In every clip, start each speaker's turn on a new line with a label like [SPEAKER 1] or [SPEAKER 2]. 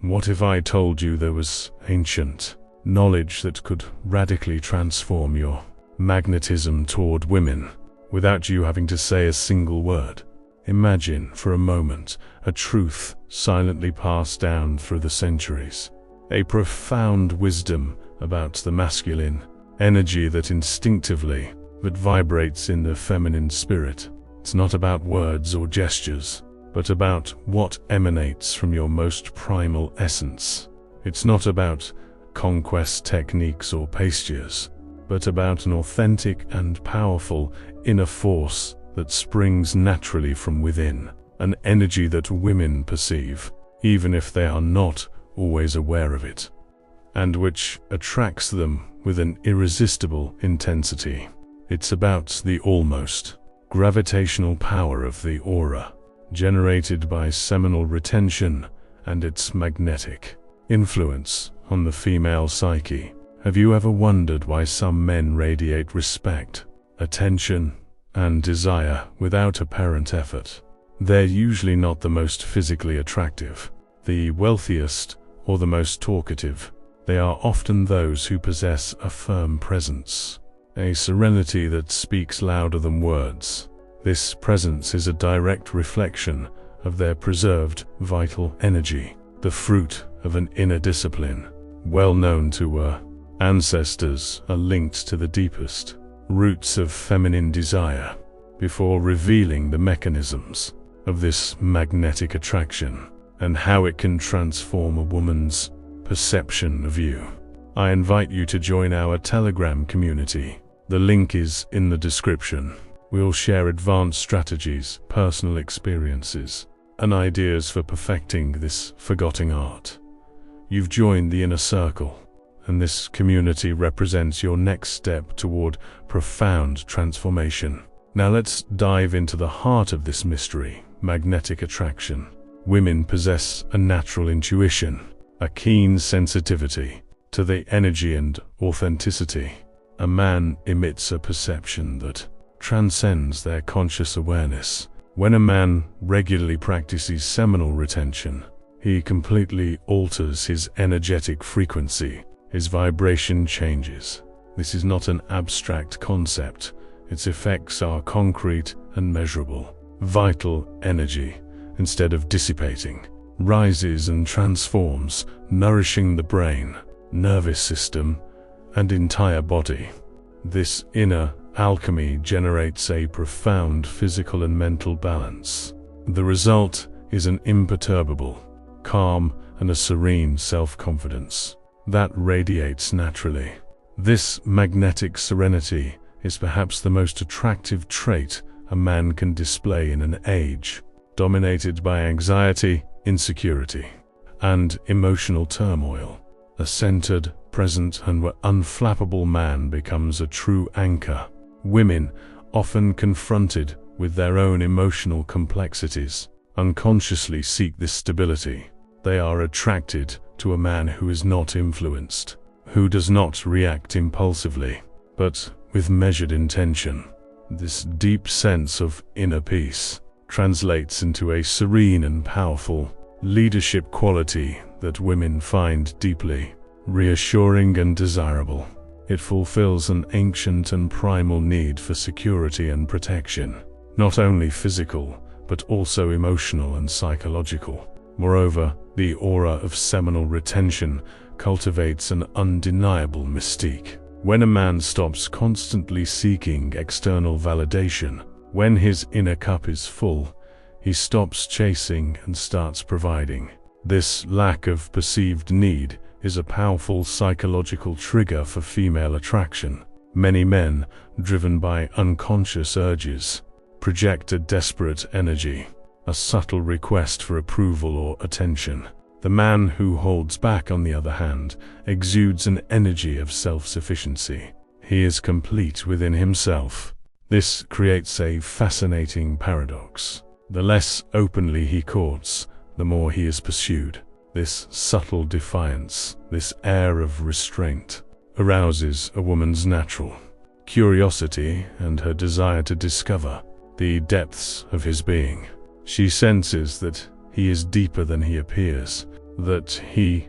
[SPEAKER 1] What if I told you there was ancient knowledge that could radically transform your magnetism toward women without you having to say a single word? Imagine for a moment a truth silently passed down through the centuries, a profound wisdom about the masculine energy that instinctively vibrates in the feminine spirit. It's not about words or gestures, but about what emanates from your most primal essence. It's not about conquest techniques or pastures, but about an authentic and powerful inner force that springs naturally from within, an energy that women perceive, even if they are not always aware of it, and which attracts them with an irresistible intensity. It's about the almost gravitational power of the aura, generated by seminal retention and its magnetic influence on the female psyche. Have you ever wondered why some men radiate respect, attention, and desire without apparent effort? They're usually not the most physically attractive, the wealthiest, or the most talkative. They are often those who possess a firm presence, a serenity that speaks louder than words. This presence is a direct reflection of their preserved vital energy, the fruit of an inner discipline, well known to our ancestors, are linked to the deepest roots of feminine desire. Before revealing the mechanisms of this magnetic attraction and how it can transform a woman's perception of you, I invite you to join our Telegram community. The link is in the description. We'll share advanced strategies, personal experiences, and ideas for perfecting this forgotten art. You've joined the inner circle, and this community represents your next step toward profound transformation. Now let's dive into the heart of this mystery: magnetic attraction. Women possess a natural intuition, a keen sensitivity to the energy and authenticity. A man emits a perception that transcends their conscious awareness. When a man regularly practices seminal retention, he completely alters his energetic frequency. His vibration changes. This is not an abstract concept. Its effects are concrete and measurable. Vital energy, instead of dissipating, rises and transforms, nourishing the brain, nervous system, and entire body. This inner alchemy generates a profound physical and mental balance. The result is an imperturbable calm and a serene self-confidence that radiates naturally. This magnetic serenity is perhaps the most attractive trait a man can display in an age dominated by anxiety, insecurity, and emotional turmoil. A centered, present, and unflappable man becomes a true anchor. Women, often confronted with their own emotional complexities, unconsciously seek this stability. They are attracted to a man who is not influenced, who does not react impulsively, but with measured intention. This deep sense of inner peace translates into a serene and powerful leadership quality that women find deeply reassuring and desirable. It fulfills an ancient and primal need for security and protection, not only physical, but also emotional and psychological. Moreover, the aura of seminal retention cultivates an undeniable mystique. When a man stops constantly seeking external validation, when his inner cup is full, he stops chasing and starts providing. This lack of perceived need is a powerful psychological trigger for female attraction. Many men, driven by unconscious urges, project a desperate energy, a subtle request for approval or attention. The man who holds back, on the other hand, exudes an energy of self-sufficiency. He is complete within himself. This creates a fascinating paradox. The less openly he courts, the more he is pursued. This subtle defiance, this air of restraint, arouses a woman's natural curiosity and her desire to discover the depths of his being. She senses that he is deeper than he appears, that he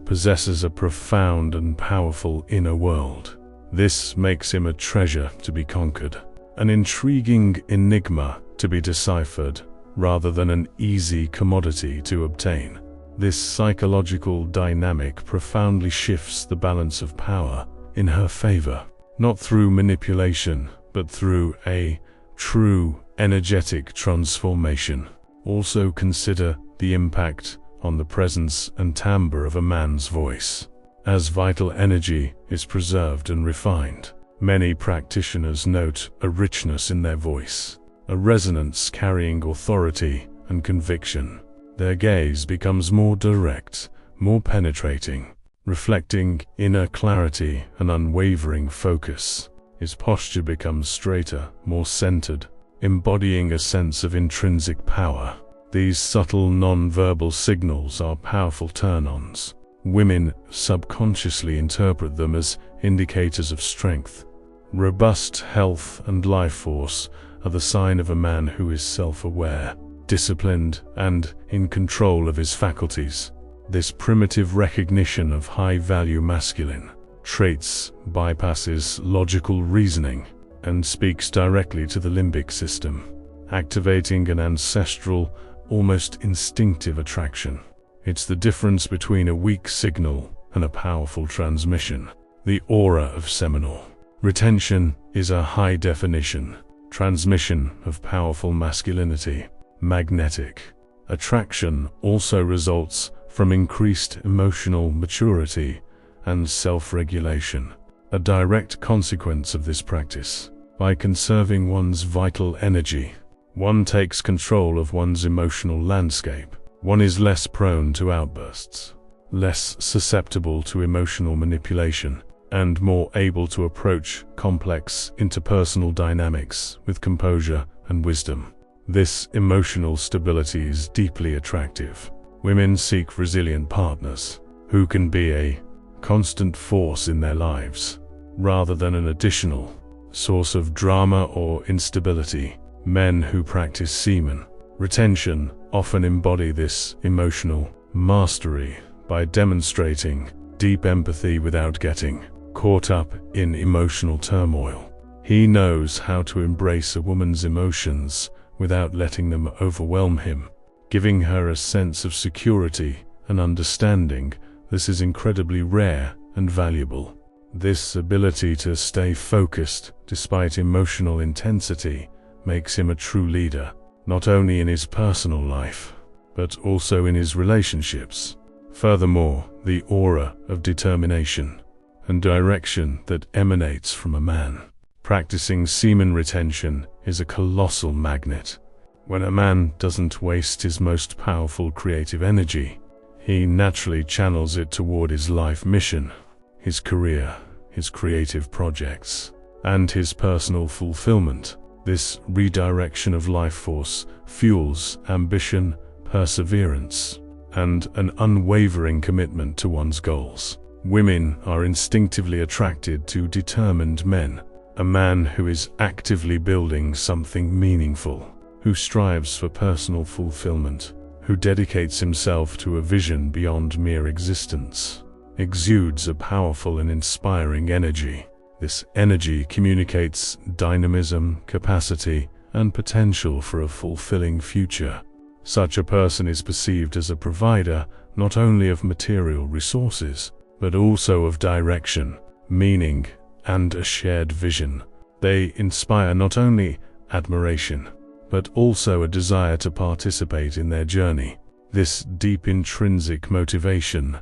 [SPEAKER 1] possesses a profound and powerful inner world. This makes him a treasure to be conquered, an intriguing enigma to be deciphered, rather than an easy commodity to obtain. This psychological dynamic profoundly shifts the balance of power in her favor, not through manipulation, but through a true energetic transformation. Also consider the impact on the presence and timbre of a man's voice. As vital energy is preserved and refined, many practitioners note a richness in their voice, a resonance carrying authority and conviction. Their gaze becomes more direct, more penetrating, reflecting inner clarity and unwavering focus. His posture becomes straighter, more centered, embodying a sense of intrinsic power. These subtle non-verbal signals are powerful turn-ons. Women subconsciously interpret them as indicators of strength. Robust health and life force are the sign of a man who is self-aware, disciplined, and in control of his faculties. This primitive recognition of high-value masculine traits bypasses logical reasoning and speaks directly to the limbic system, activating an ancestral, almost instinctive attraction. It's the difference between a weak signal and a powerful transmission. The aura of seminal retention is a high-definition transmission of powerful masculinity. Magnetic attraction also results from increased emotional maturity and self-regulation, a direct consequence of this practice. By conserving one's vital energy, one takes control of one's emotional landscape. One is less prone to outbursts, less susceptible to emotional manipulation, and more able to approach complex interpersonal dynamics with composure and wisdom. This emotional stability is deeply attractive. Women seek resilient partners who can be a constant force in their lives, rather than an additional source of drama or instability. Men who practice semen retention often embody this emotional mastery by demonstrating deep empathy without getting caught up in emotional turmoil. He knows how to embrace a woman's emotions without letting them overwhelm him, giving her a sense of security and understanding. This is incredibly rare and valuable. This ability to stay focused despite emotional intensity makes him a true leader, not only in his personal life, but also in his relationships. Furthermore, the aura of determination and direction that emanates from a man practicing semen retention is a colossal magnet. When a man doesn't waste his most powerful creative energy, he naturally channels it toward his life mission, his career, his creative projects, and his personal fulfillment. This redirection of life force fuels ambition, perseverance, and an unwavering commitment to one's goals. Women are instinctively attracted to determined men. A man who is actively building something meaningful, who strives for personal fulfillment, who dedicates himself to a vision beyond mere existence, exudes a powerful and inspiring energy. This energy communicates dynamism, capacity, and potential for a fulfilling future. Such a person is perceived as a provider not only of material resources, but also of direction, meaning, and a shared vision. They inspire not only admiration, but also a desire to participate in their journey. This deep intrinsic motivation,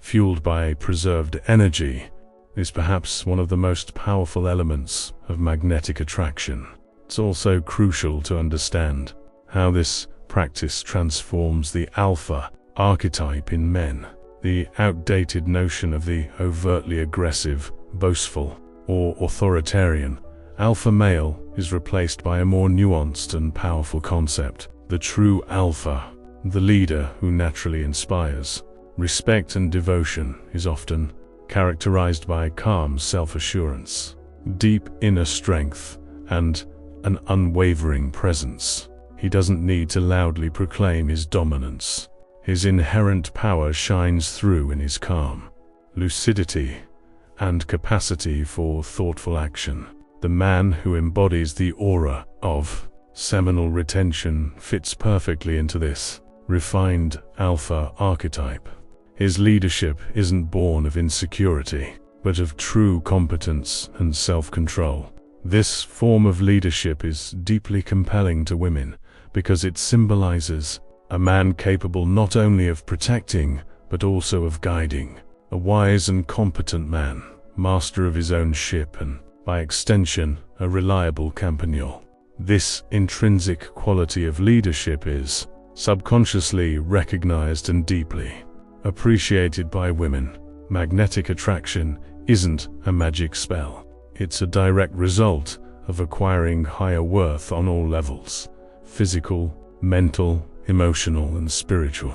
[SPEAKER 1] fueled by a preserved energy, is perhaps one of the most powerful elements of magnetic attraction. It's also crucial to understand how this practice transforms the alpha archetype in men. The outdated notion of the overtly aggressive, boastful, or authoritarian alpha male is replaced by a more nuanced and powerful concept: the true alpha, the leader who naturally inspires. Respect and devotion is often characterized by calm self-assurance, deep inner strength, and an unwavering presence. He doesn't need to loudly proclaim his dominance. His inherent power shines through in his calm, lucidity, and capacity for thoughtful action. The man who embodies the aura of seminal retention fits perfectly into this refined alpha archetype. His leadership isn't born of insecurity, but of true competence and self-control. This form of leadership is deeply compelling to women because it symbolizes a man capable not only of protecting, but also of guiding. A wise and competent man, master of his own ship and, by extension, a reliable compagnon. This intrinsic quality of leadership is subconsciously recognized and deeply appreciated by women. Magnetic attraction isn't a magic spell. It's a direct result of acquiring higher worth on all levels: physical, mental, emotional, and spiritual.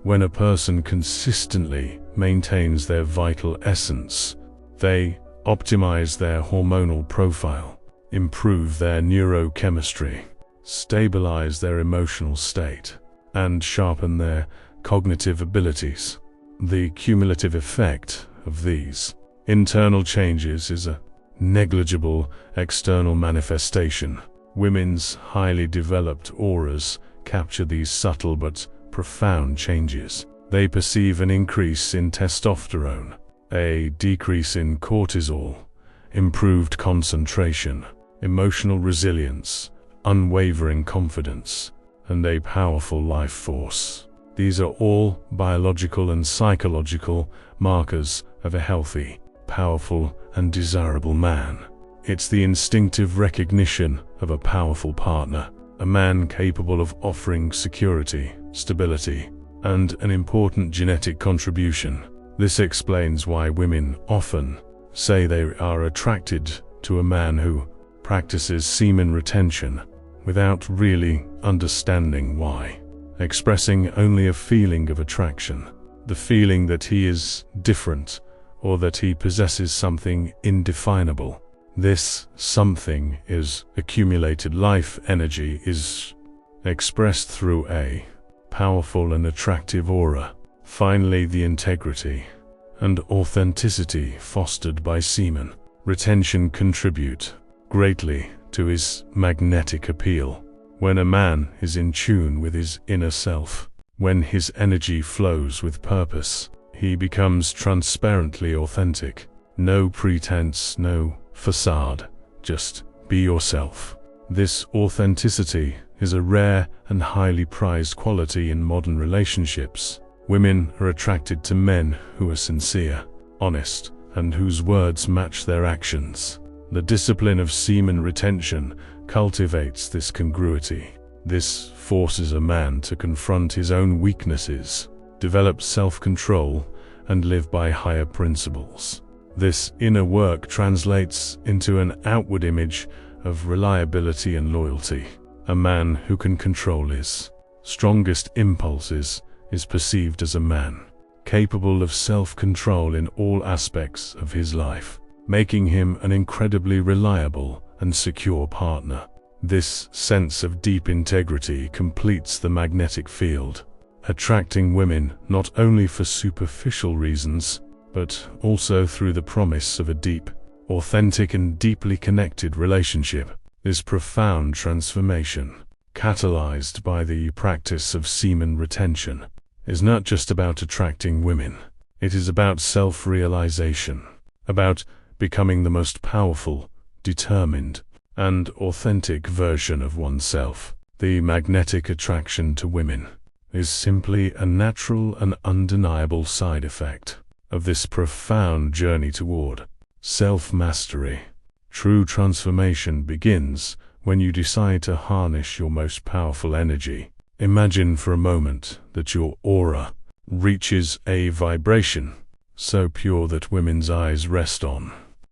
[SPEAKER 1] When a person consistently maintains their vital essence, they optimize their hormonal profile, improve their neurochemistry, stabilize their emotional state, and sharpen their cognitive abilities. The cumulative effect of these internal changes is a negligible external manifestation. Women's highly developed auras capture these subtle but profound changes. They perceive an increase in testosterone, a decrease in cortisol, improved concentration, emotional resilience, unwavering confidence, and a powerful life force. These are all biological and psychological markers of a healthy, powerful, and desirable man. It's the instinctive recognition of a powerful partner, a man capable of offering security, stability, and an important genetic contribution. This explains why women often say they are attracted to a man who practices semen retention without really understanding why, expressing only a feeling of attraction, the feeling that he is different or that he possesses something indefinable. This something is accumulated life energy is expressed through a powerful and attractive aura. Finally, the integrity and authenticity fostered by semen retention contribute greatly to his magnetic appeal. When a man is in tune with his inner self, when his energy flows with purpose, he becomes transparently authentic. No pretense, no facade, just be yourself. This authenticity is a rare and highly prized quality in modern relationships. Women are attracted to men who are sincere, honest, and whose words match their actions. The discipline of semen retention cultivates this congruity. This forces a man to confront his own weaknesses, develop self-control, and live by higher principles. This inner work translates into an outward image of reliability and loyalty. A man who can control his strongest impulses is perceived as a man capable of self-control in all aspects of his life, making him an incredibly reliable and secure partner. This sense of deep integrity completes the magnetic field, attracting women not only for superficial reasons, but also through the promise of a deep, authentic, and deeply connected relationship. This profound transformation, catalyzed by the practice of semen retention, is not just about attracting women. It is about self-realization, about becoming the most powerful, determined, and authentic version of oneself. The magnetic attraction to women is simply a natural and undeniable side effect of this profound journey toward self-mastery. True transformation begins when you decide to harness your most powerful energy. Imagine for a moment that your aura reaches a vibration so pure that women's eyes rest on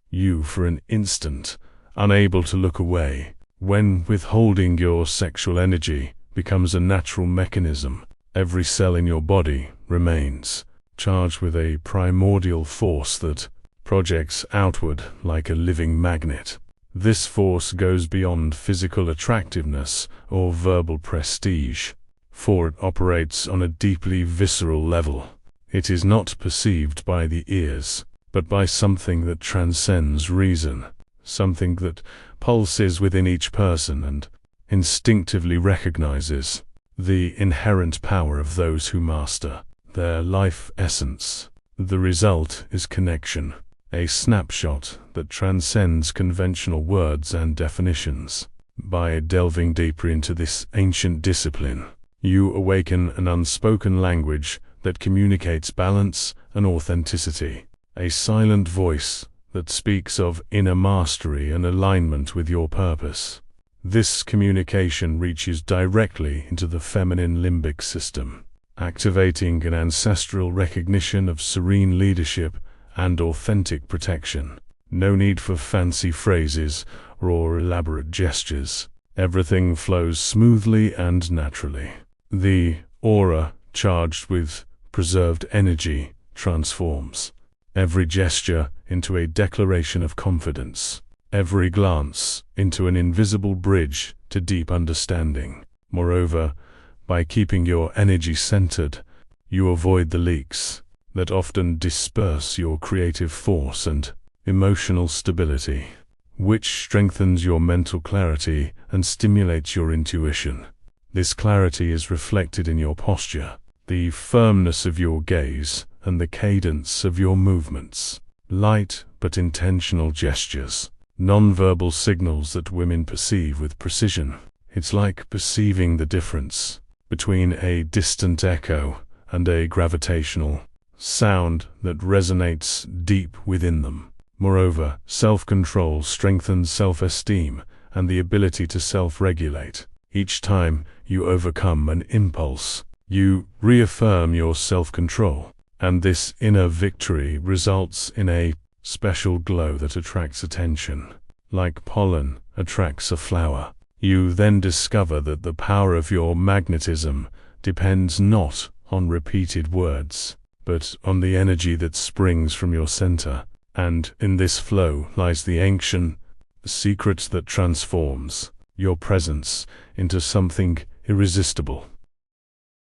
[SPEAKER 1] you for an instant, unable to look away. When withholding your sexual energy becomes a natural mechanism, every cell in your body remains charged with a primordial force that projects outward like a living magnet. This force goes beyond physical attractiveness or verbal prestige. for it operates on a deeply visceral level. It is not perceived by the ears, but by something that transcends reason, something that pulses within each person and instinctively recognizes the inherent power of those who master their life essence. The result is connection, a snapshot that transcends conventional words and definitions. By delving deeper into this ancient discipline, you awaken an unspoken language that communicates balance and authenticity, a silent voice that speaks of inner mastery and alignment with your purpose. This communication reaches directly into the feminine limbic system, activating an ancestral recognition of serene leadership and authentic protection. No need for fancy phrases or elaborate gestures. Everything flows smoothly and naturally. The aura, charged with preserved energy, transforms every gesture into a declaration of confidence, every glance into an invisible bridge to deep understanding. Moreover, by keeping your energy centered, you avoid the leaks that often disperse your creative force and emotional stability, which strengthens your mental clarity and stimulates your intuition. This clarity is reflected in your posture, the firmness of your gaze, and the cadence of your movements. Light but intentional gestures, non-verbal signals that women perceive with precision. It's like perceiving the difference between a distant echo and a gravitational sound that resonates deep within them. Moreover, self-control strengthens self-esteem and the ability to self-regulate. Each time you overcome an impulse, you reaffirm your self-control, and this inner victory results in a special glow that attracts attention. Like pollen attracts a flower, you then discover that the power of your magnetism depends not on repeated words, but on the energy that springs from your center. And in this flow lies the ancient secret that transforms your presence into something irresistible.